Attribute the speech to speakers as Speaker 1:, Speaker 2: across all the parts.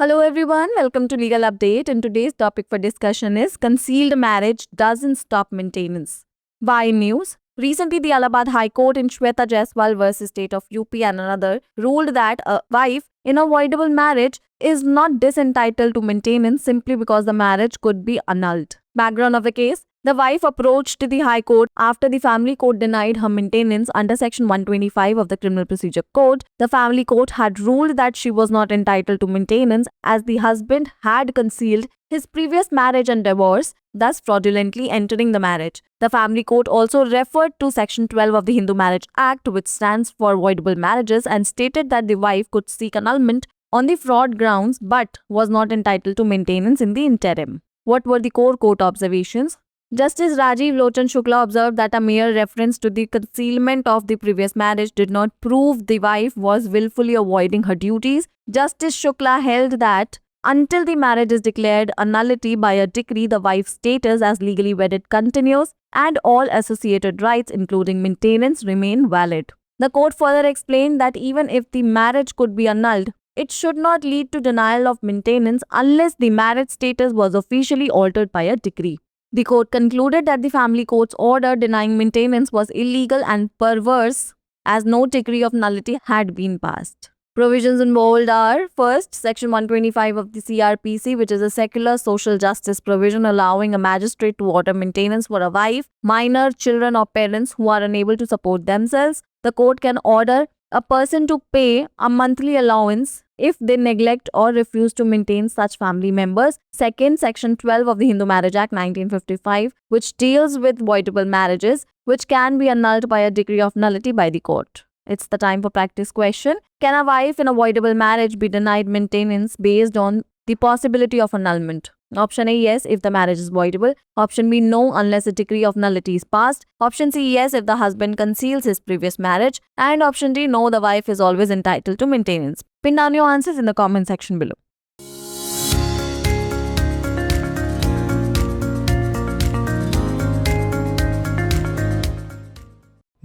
Speaker 1: Hello everyone, welcome to Legal Update, and today's topic for discussion is concealed marriage doesn't stop maintenance. Why news? Recently, the Allahabad High Court in Shweta Jaiswal versus State of UP and another ruled that a wife in avoidable marriage is not disentitled to maintenance simply because the marriage could be annulled. Background of the case: the wife approached the High Court after the Family Court denied her maintenance under Section 125 of the Criminal Procedure Code. The Family Court had ruled that she was not entitled to maintenance as the husband had concealed his previous marriage and divorce, thus fraudulently entering the marriage. The Family Court also referred to Section 12 of the Hindu Marriage Act, which stands for voidable marriages, and stated that the wife could seek annulment on the fraud grounds but was not entitled to maintenance in the interim. What were the core court observations? Justice Rajiv Lochan Shukla observed that a mere reference to the concealment of the previous marriage did not prove the wife was willfully avoiding her duties. Justice Shukla held that until the marriage is declared a nullity by a decree, the wife's status as legally wedded continues and all associated rights, including maintenance, remain valid. The court further explained that even if the marriage could be annulled, it should not lead to denial of maintenance unless the marriage status was officially altered by a decree. The court concluded that the family court's order denying maintenance was illegal and perverse as no decree of nullity had been passed. Provisions in bold are: first, Section 125 of the CRPC, which is a secular social justice provision allowing a magistrate to order maintenance for a wife, minor, children or parents who are unable to support themselves. The court can order a person to pay a monthly allowance if they neglect or refuse to maintain such family members. Second, Section 12 of the Hindu Marriage Act 1955, which deals with voidable marriages, which can be annulled by a decree of nullity by the court. It's the time for practice question. Can a wife in a voidable marriage be denied maintenance based on the possibility of annulment? Option A, yes, if the marriage is voidable. Option B, no, unless a decree of nullity is passed. Option C, yes, if the husband conceals his previous marriage. And option D, no, the wife is always entitled to maintenance. Pin down your answers in the comment section below.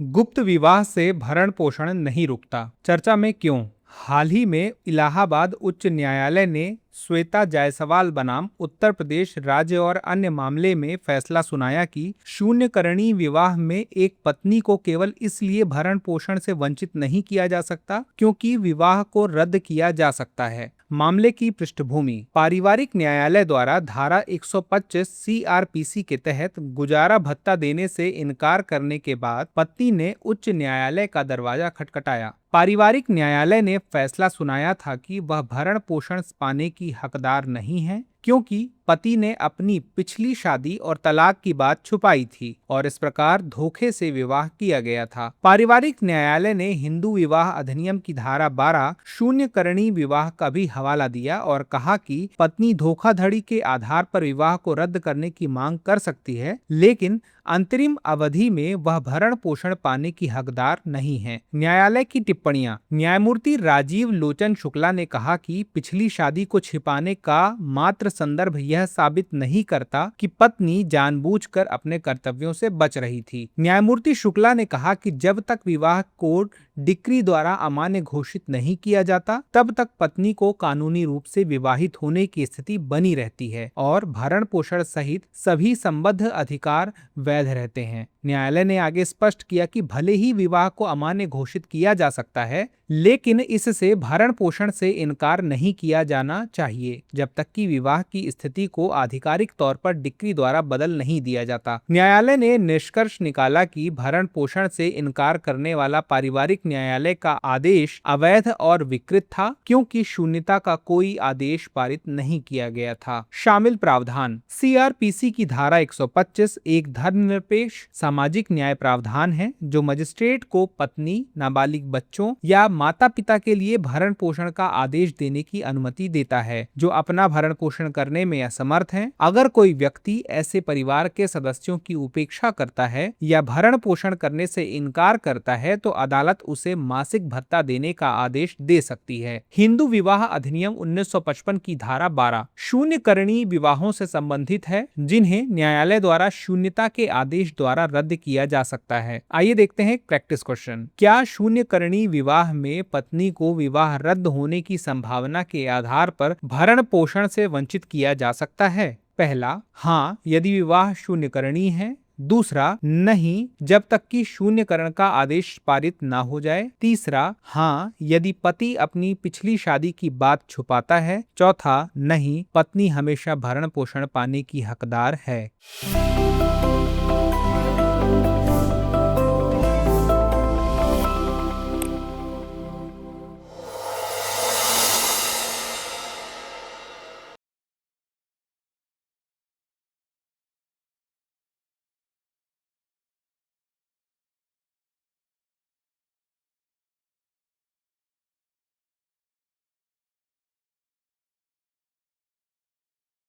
Speaker 2: गुप्त विवाह से भरण पोषण नहीं रुकता, चर्चा में क्यों? हाल ही में इलाहाबाद उच्च न्यायालय ने श्वेता जायसवाल बनाम उत्तर प्रदेश राज्य और अन्य मामले में फैसला सुनाया कि शून्यकरणीय विवाह में एक पत्नी को केवल इसलिए भरण पोषण से वंचित नहीं किया जा सकता क्योंकि विवाह को रद्द किया जा सकता है। मामले की पृष्ठभूमि: पारिवारिक न्यायालय द्वारा धारा 125 CRPC के तहत गुजारा भत्ता देने से इनकार करने के बाद पत्नी ने उच्च न्यायालय का दरवाजा खटखटाया। पारिवारिक न्यायालय ने फैसला सुनाया था कि वह भरण पोषण पाने की हकदार नहीं है क्योंकि पति ने अपनी पिछली शादी और तलाक की बात छुपाई थी और इस प्रकार धोखे से विवाह किया गया था। पारिवारिक न्यायालय ने हिंदू विवाह अधिनियम की धारा 12 शून्यकरणीय विवाह का भी हवाला दिया और कहा कि पत्नी धोखाधड़ी के आधार पर विवाह को रद्द करने की मांग कर सकती है, लेकिन अंतरिम अवधि में वह भरण पोषण पाने की हकदार नहीं है। न्यायालय की टिप्पणियां: न्यायमूर्ति राजीव लोचन शुक्ला ने कहा कि पिछली शादी को छिपाने का मात्र संदर्भ यह साबित नहीं करता कि पत्नी जानबूझकर अपने कर्तव्यों से बच रही थी। न्यायमूर्ति शुक्ला ने कहा कि जब तक विवाह को डिक्री द्वारा अमान्य घोषित नहीं किया जाता, तब तक पत्नी को कानूनी रूप से विवाहित होने की स्थिति बनी रहती है और भरण पोषण सहित सभी संबद्ध अधिकार वैध रहते हैं। न्यायालय ने आगे स्पष्ट किया कि भले ही विवाह को अमान्य घोषित किया जा सकता है, लेकिन इससे भरण पोषण से इनकार नहीं किया जाना चाहिए जब तक कि विवाह की स्थिति को आधिकारिक तौर पर डिक्री द्वारा बदल नहीं दिया जाता। न्यायालय ने निष्कर्ष निकाला कि भरण पोषण से इनकार करने वाला पारिवारिक न्यायालय का आदेश अवैध और विकृत था क्योंकि शून्यता का कोई आदेश पारित नहीं किया गया था। शामिल प्रावधान: CRPC की धारा 125 एक धर्मनिरपेक्ष सामाजिक न्याय प्रावधान है जो मजिस्ट्रेट को पत्नी, नाबालिग बच्चों या माता पिता के लिए भरण पोषण का आदेश देने की अनुमति देता है जो अपना भरण पोषण करने में असमर्थ हैं। अगर कोई व्यक्ति ऐसे परिवार के सदस्यों की उपेक्षा करता है या भरण पोषण करने से इनकार करता है तो अदालत उसे मासिक भत्ता देने का आदेश दे सकती है। हिंदू विवाह अधिनियम 1955 की धारा 12 शून्यकरणीय विवाहों से संबंधित है जिन्हें न्यायालय द्वारा शून्यता के आदेश द्वारा रद्द किया जा सकता है। आइए देखते हैं प्रैक्टिस क्वेश्चन। क्या शून्यकर्णी विवाह में पत्नी को विवाह रद्द होने की संभावना के आधार पर भरण पोषण से वंचित किया जा सकता है? पहला, हाँ यदि विवाह शून्यकर्णी है। दूसरा, नहीं जब तक कि शून्यकरण का आदेश पारित ना हो जाए। तीसरा, हाँ यदि पति अपनी पिछली शादी की बात छुपाता है। चौथा, नहीं पत्नी हमेशा भरण पोषण पाने की हकदार है।